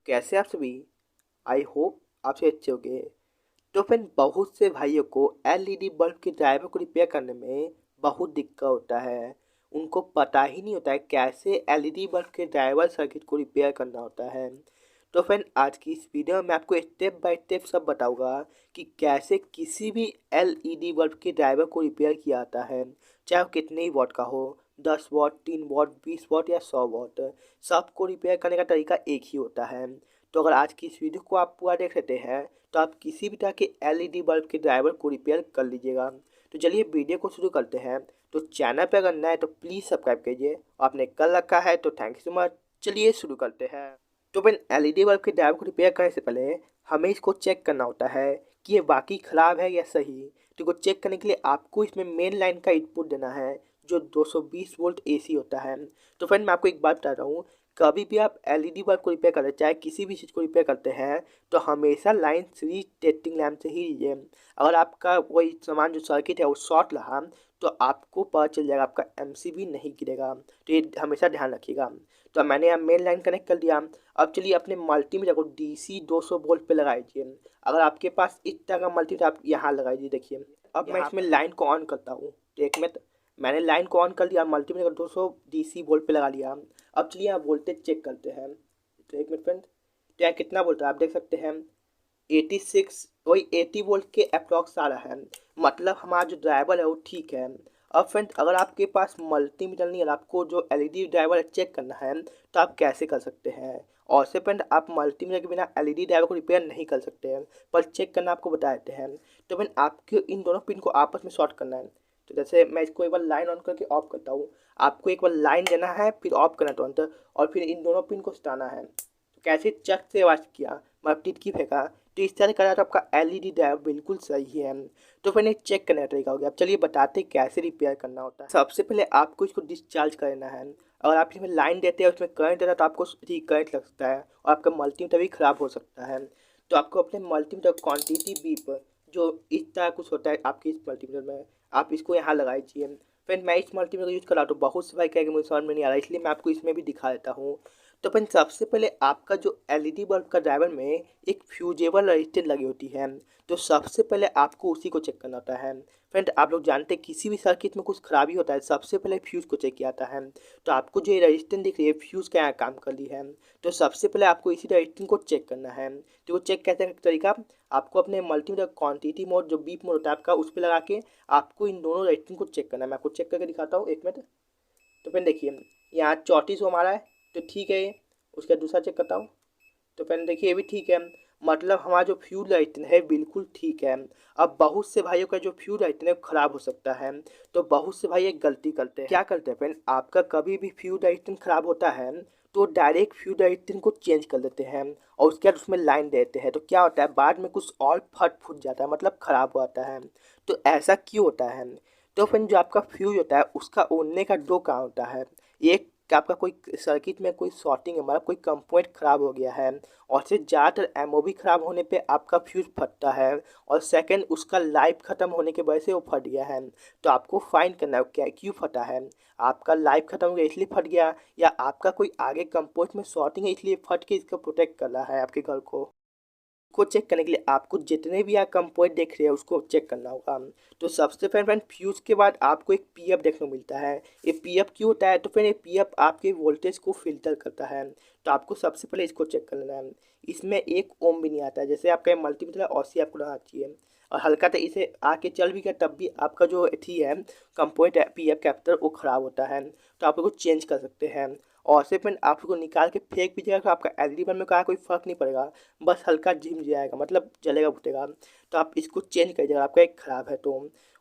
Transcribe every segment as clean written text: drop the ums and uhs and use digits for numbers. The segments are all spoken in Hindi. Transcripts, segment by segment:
कैसे आप सभी। आई होप आप सभी अच्छे होंगे। तो फ्रेंड, बहुत से भाइयों को एलईडी बल्ब के ड्राइवर को रिपेयर करने में बहुत दिक्कत होता है। उनको पता ही नहीं होता है कैसे एलईडी बल्ब के ड्राइवर सर्किट को रिपेयर करना होता है। तो फ्रेंड, आज की इस वीडियो में मैं आपको स्टेप बाय स्टेप सब बताऊंगा कि कैसे किसी भी एलईडी बल्ब के ड्राइवर को रिपेयर किया जाता है, चाहे वो कितने ही वॉट का हो, 10 वॉट, 3 वॉट, 20 वॉट या 100 वॉट। सबको रिपेयर करने का तरीका एक ही होता है। तो अगर आज की इस वीडियो को आप पूरा देख लेते हैं तो आप किसी भी तरह के एलईडी बल्ब के ड्राइवर को रिपेयर कर लीजिएगा। तो चलिए वीडियो को शुरू करते हैं। तो चैनल पर अगर नए हैं तो प्लीज़ सब्सक्राइब कीजिए, आपने कर रखा है तो थैंक यू सो मच। चलिए शुरू करते हैं। तो फिर एलईडी बल्ब के ड्राइवर को रिपेयर करने से पहले हमें इसको चेक करना होता है कि ये वाकई ख़राब है या सही। तो इसको चेक करने के लिए आपको इसमें मेन लाइन का इनपुट देना है जो 220 वोल्ट एसी होता है। तो फ्रेंड, मैं आपको एक बात बता रहा हूँ, कभी भी आप एलईडी बल्ब को रिपेयर करते हैं, चाहे किसी भी चीज़ को रिपेयर करते हैं, तो हमेशा लाइन सीरीज टेस्टिंग लैम्प से ही लीजिए। अगर आपका वही सामान जो सर्किट है वो शॉर्ट रहा तो आपको पता चल जाएगा, आपका एमसीबी नहीं गिरेगा। तो ये हमेशा ध्यान रखिएगा। तो अब मैंने यहाँ मेन लाइन कनेक्ट कर दिया। अब चलिए अपने मल्टीमीटर को डीसी 200 वोल्ट पे लगाइए। अगर आपके पास इस तरह का मल्टीमीटर आप यहाँ लगाइए। देखिए, अब मैं इसमें लाइन को ऑन करता हूँ। तो एक मिनट, मैंने लाइन को ऑन कर लिया, मल्टीमीटर को 200 डीसी वोल्ट पे लगा लिया। अब चलिए आप वोल्टेज चेक करते हैं। तो एक मिनट फ्रेंड, तो यहाँ कितना वोल्ट है आप देख सकते हैं, 86, वही 80 वोल्ट के अप्रॉक्स आ रहा है। मतलब हमारा जो ड्राइवर है वो ठीक है। अब फ्रेंड, अगर आपके पास मल्टीमीटर नहीं है, आपको जो एलईडी ड्राइवर चेक करना है तो आप कैसे कर सकते हैं। और से फ्रेंड, आप मल्टीमीटर के बिना एलईडी ड्राइवर को रिपेयर नहीं कर सकते हैं, पर चेक करना आपको बता देते हैं। तो फ्रेंड, आपको इन दोनों पिन को आपस में शॉर्ट करना है। तो जैसे मैं इसको एक बार लाइन ऑन करके ऑफ करता हूँ, आपको एक बार लाइन देना है, फिर ऑफ करना तुरंत, और फिर इन दोनों पिन को सटाना है। तो कैसे चक से आवाज़ किया, मतलब टिटकी फेंका, तो इस तरह करा तो आपका एलईडी ड्राइवर बिल्कुल सही है। तो फिर एक चेक करने का तरीका हो गया। अब चलिए बताते कैसे रिपेयर करना होता है। सबसे पहले आपको इसको डिस्चार्ज करना है। अगर आप इसमें लाइन देते हैं, उसमें करंट देता है तो आपको ठीक करंट लग सकता है और आपका मल्टीमीटर भी ख़राब हो सकता है। तो आपको अपने मल्टीमीटर क्वांटिटी बीप जो इस तरह कुछ होता है आपके इस मल्टीमीटर में, आप इसको यहाँ लगाइए। फिर मैं इस मल्टीमीटर यूज़ कर रहा हूँ, तो बहुत से भाई कहेंगे मुझे समझ में नहीं आ रहा, इसलिए मैं आपको इसमें भी दिखा देता हूँ। तो अपन सबसे पहले आपका जो एलईडी बल्ब का ड्राइवर में एक फ्यूजेबल रजिस्टर लगी होती है, तो सबसे पहले आपको उसी को चेक करना होता है। फ्रेंड, आप लोग जानते हैं किसी भी सर्किट में कुछ खराबी होता है, सबसे पहले फ्यूज़ को चेक किया जाता है। तो आपको जो ये रजिस्टर दिख रही है, फ्यूज़ का यहाँ काम कर ली है। तो सबसे पहले आपको इसी रजिस्टर को चेक करना है। तो वो चेक कैसे तरीका, आपको अपने मल्टीमीटर क्वांटिटी मोड जो बीप मोड होता है आपका, उस पर लगा के आपको इन दोनों रजिस्टर को चेक करना है। मैं आपको चेक करके दिखाता हूँ, एक मिनट। तो फिर देखिए, यहाँ 34 वो हमारा है, तो ठीक है ये। उसका दूसरा चेक करता हूँ, तो फिर देखिए ये भी ठीक है। मतलब हमारा जो फ्यूल लाइटन है बिल्कुल ठीक है। अब बहुत से भाइयों का जो फ्यूल लाइटन है वो ख़राब हो सकता है। तो बहुत से भाई एक गलती करते हैं, क्या करते हैं फ्रेंड, आपका कभी भी फ्यूल लाइटन ख़राब होता है तो डायरेक्ट फ्यूल लाइटन को चेंज कर देते हैं और उसके बाद उसमें लाइन देते हैं। तो क्या होता है, बाद में कुछ और फट फूट जाता है, मतलब ख़राब हो जाता है। तो ऐसा क्यों होता है। तो फ्रेंड, जो आपका फ्यूज होता है उसका उड़ने का दो काम होता है। एक कि आपका कोई सर्किट में कोई शॉर्टिंग है, मतलब कोई कंपोनेंट खराब हो गया है, और से ज़्यादातर एमओबी खराब होने पे आपका फ्यूज फटता है। और सेकंड, उसका लाइफ ख़त्म होने की वजह से वो फट गया है। तो आपको फाइंड करना है क्या क्यों फटा है। आपका लाइफ ख़त्म हो गया इसलिए फट गया, या आपका कोई आगे कंपोनेंट में शॉर्टिंग है इसलिए फट के इसको प्रोटेक्ट कर रहा है आपके घर को चेक करने के लिए आपको जितने भी आप कंपोनेंट देख रहे हैं उसको चेक करना होगा। तो सबसे पहले फ्रेंड, फ्यूज के बाद आपको एक पीएफ देखने को मिलता है। ये पीएफ क्यों होता है, तो फिर ये पीएफ आपके वोल्टेज को फिल्टर करता है। तो आपको सबसे पहले इसको चेक कर लेना है। इसमें एक ओम भी नहीं आता है, जैसे आपका मल्टीमीटर ऑसी आपको लगाना चाहिए, और हल्का तो इसे आके चल भी गया तब भी आपका जो थी है कंपोनेंट पीएफ कैपेसिटर वो ख़राब होता है। तो आप लोग चेंज कर सकते हैं। और से फिर आप उसको निकाल के फेंक भी जाएगा तो आपका एलईडी बल्ब में कहा कोई फ़र्क नहीं पड़ेगा, बस हल्का झिम जाएगा, मतलब जलेगा फूटेगा। तो आप इसको चेंज करिएगा, आपका एक ख़राब है तो।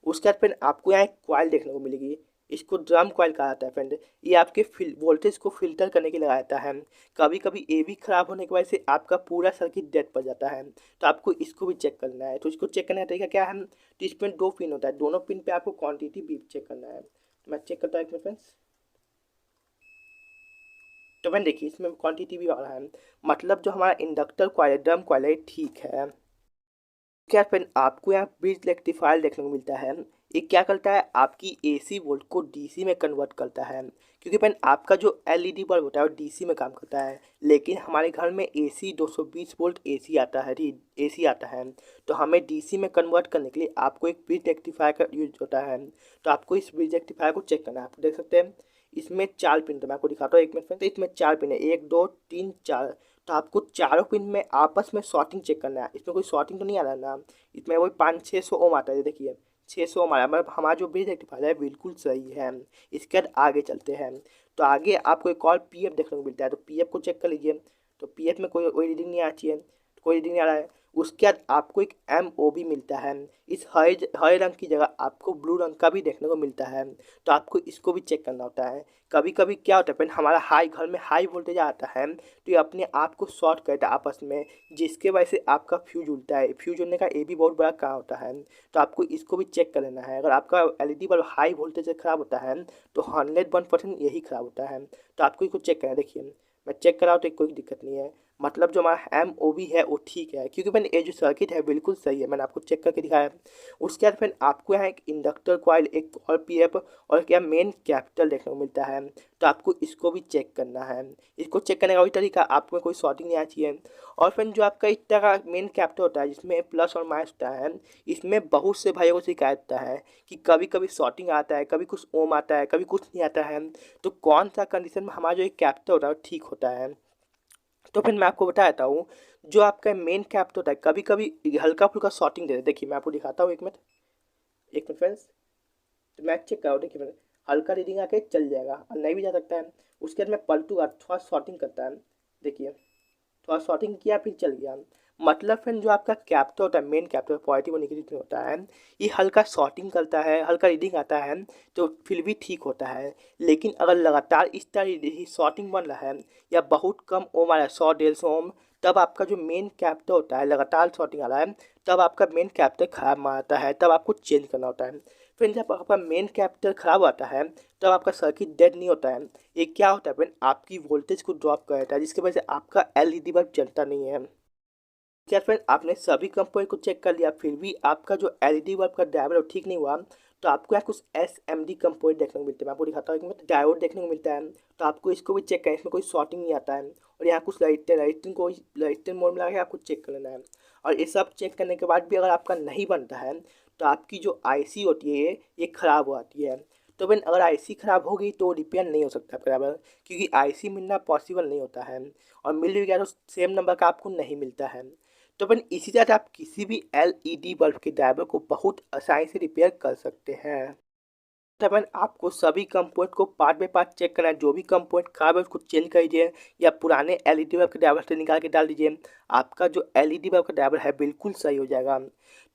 उसके बाद फिर आपको यहाँ एक कॉइल देखने को मिलेगी, इसको ड्रम कॉइल कहा जाता है फ्रेंड। ये आपके वोल्टेज को फिल्टर करने के लिए लगाया जाता है। कभी कभी ये भी ख़राब होने की वजह से आपका पूरा सर्किट डेड पड़ जाता है। तो आपको इसको भी चेक करना है। तो इसको चेक करने का तरीका क्या है, तो इसमें दो पिन होता है, दोनों पिन पे आपको क्वांटिटी भी चेक करना है। तो मैं चेक करता हूँ फ्रेंड्स। तो मैंने देखिए इसमें क्वांटिटी भी आ रहा है, मतलब जो हमारा इंडक्टर कॉइल है, ड्रम कॉइल है, ठीक है। क्या फ्रेंड, आपको यहाँ ब्रिज रेक्टिफायर देखने को मिलता है। ये क्या करता है, आपकी एसी वोल्ट को डीसी में कन्वर्ट करता है। क्योंकि फ्रेंड आपका जो एलईडी बल्ब होता है वो डीसी में काम करता है, लेकिन हमारे घर में एसी 220 वोल्ट एसी आता है, एसी आता है। तो हमें डीसी में कन्वर्ट करने के लिए आपको एक ब्रिज रेक्टिफायर का यूज होता है। तो आपको इस ब्रिज रेक्टिफायर को चेक करना है। आप देख सकते हैं इसमें 4 पिन, तो मैं आपको दिखाता हूँ एक मिनट में। तो इसमें 4 पिन है, 1 2 3 4। तो आपको चारों पिन में आपस में शॉर्टिंग चेक करना है। इसमें कोई शॉर्टिंग तो नहीं आ रहा ना। इसमें वही 500-600 ओम आता है, देखिए 600 ओम आ रहा है, मतलब हमारा जो ब्रिज रेक्टिफायर है बिल्कुल सही है। इसके बाद आगे चलते हैं। तो आगे आपको एक और पीएफ देखने को मिलता है, तो पीएफ को चेक कर लीजिए। तो पीएफ में कोई रीडिंग नहीं आती है, कोई रीडिंग नहीं आ रहा है। उसके बाद आपको एक एमओ भी मिलता है। इस हरे रंग की जगह आपको ब्लू रंग का भी देखने को मिलता है। तो आपको इसको भी चेक करना होता है। कभी कभी क्या होता है फ्रेंड, हमारा घर में हाई वोल्टेज आता है, तो ये अपने आप को शॉर्ट करता है आपस में, जिसके वजह से आपका फ्यूज उड़ता है। फ्यूज उड़ने का ये भी बहुत बड़ा कारण होता है। तो आपको इसको भी चेक कर लेना है। अगर आपका एलईडी बल्ब हाई वोल्टेज से ख़राब होता है तो 101% यही ख़राब होता है। तो आपको इसको चेक करना है। देखिए मैं चेक कराऊँ तो कोई दिक्कत नहीं है, मतलब जो हमारा एम ओ बी है वो ठीक है, क्योंकि मैंने ये जो सर्किट है बिल्कुल सही है, मैंने आपको चेक करके दिखाया है। उसके बाद फिर आपको यहाँ एक इंडक्टर कॉइल, एक और पीएफ और क्या मेन कैपिटल देखने को मिलता है। तो आपको इसको भी चेक करना है। इसको चेक करने का भी तरीका, आपको कोई शॉर्टिंग नहीं आनी चाहिए। और फिर जो आपका इस तरह का मेन कैपिटल होता है जिसमें प्लस और माइनस होता है, इसमें बहुत से भाइयों को शिकायत होता है कि कभी कभी शॉर्टिंग आता है, कभी कुछ ओम आता है, कभी कुछ नहीं आता है। तो कौन सा कंडीशन में हमारा जो एक कैपिटल होता है वो ठीक होता है। तो फिर मैं आपको बता देता हूँ, जो आपका मेन कैपिटल होता है कभी कभी हल्का फुल्का शॉर्टिंग दे, देखिए मैं आपको दिखाता हूँ एक मिनट, एक मिनट फ्रेंड्स। तो मैं चेक कराऊँ, देखिए मैंने हल्का रीडिंग आके चल जाएगा और नहीं भी जा सकता है। उसके बाद मैं पलटूगा, थोड़ा शॉर्टिंग करता है, देखिए थोड़ा शॉर्टिंग किया फिर चल गया। मतलब फ्रेंड जो आपका कैपिटल होता है, मेन कैपिटल पॉजिटिव और नेगेटिव होता है, ये हल्का शॉर्टिंग करता है, हल्का रीडिंग आता है तो फिर भी ठीक होता है। लेकिन अगर लगातार इस तरह शॉर्टिंग बन रहा है या बहुत कम ओम आ रहा है, 100-150 ओम, तब आपका जो मेन कैपिटल होता है लगातार शॉर्टिंग आ रहा है, तब आपका मेन कैपिटल खराब मारता है, तब आपको चेंज करना होता है। फिर जब आपका मेन कैपिटल खराब आता है तब आपका सर्किट डेड नहीं होता है। ये क्या होता है फ्रेंड, आपकी वोल्टेज को ड्रॉप कर देता है, जिसकी वजह से आपका एलईडी बल्ब जलता नहीं है। क्या फ्रेंड आपने सभी कंपोनेंट को चेक कर लिया फिर भी आपका जो एलईडी बल्ब का डायोड है वो ठीक नहीं हुआ, तो आपको यहाँ कुछ एसएमडी कंपोनेंट देखने को मिलते हैं। मैं आपको दिखाता हूँ कि मतलब डायोड देखने को मिलता है। तो आपको इसको भी चेक करें, इसमें कोई शॉर्टिंग नहीं आता है। और यहाँ कुछ लाइटन मोड में लगा के आपको चेक कर लेना है। और ये सब चेक करने के बाद भी अगर आपका नहीं बनता है तो आपकी जो आईसी होती है ये ख़राब हो आती है। तो फ्रेंड अगर आईसी ख़राब हो गई तो रिपेयर नहीं हो सकता बराबर, क्योंकि आईसी मिलना पॉसिबल नहीं होता है। और मिल भी गया तो सेम नंबर का आपको नहीं मिलता है। तो फ्रेंड इसी तरह आप किसी भी एलईडी बल्ब के ड्राइवर को बहुत आसानी से रिपेयर कर सकते हैं। तो फ्रेंड आपको सभी कंपोनेंट को पार्ट बाय पार्ट चेक करना है। जो भी कंपोनेंट खराब है उसको चेंज कर दीजिए या पुराने एलईडी बल्ब के ड्राइवर से निकाल के डाल दीजिए। आपका जो एलईडी बल्ब का ड्राइवर है बिल्कुल सही हो जाएगा।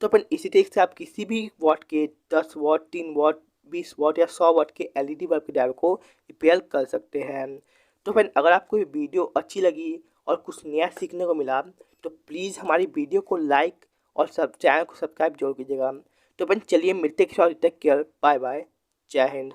तो फ्रेंड इसी तरीके से आप किसी भी वाट के 10 वाट 3 वाट 20 वाट या 100 वाट के एलईडी बल्ब के ड्राइवर को रिपेयर कर सकते हैं। तो फ्रेंड अगर आपको ये वीडियो अच्छी लगी और कुछ नया सीखने को मिला तो प्लीज़ हमारी वीडियो को लाइक और सब चैनल को सब्सक्राइब जरूर कीजिएगा। तो फ्रेंड चलिए मिलते हैं, टेक केयर, बाय बाय, जय हिंद।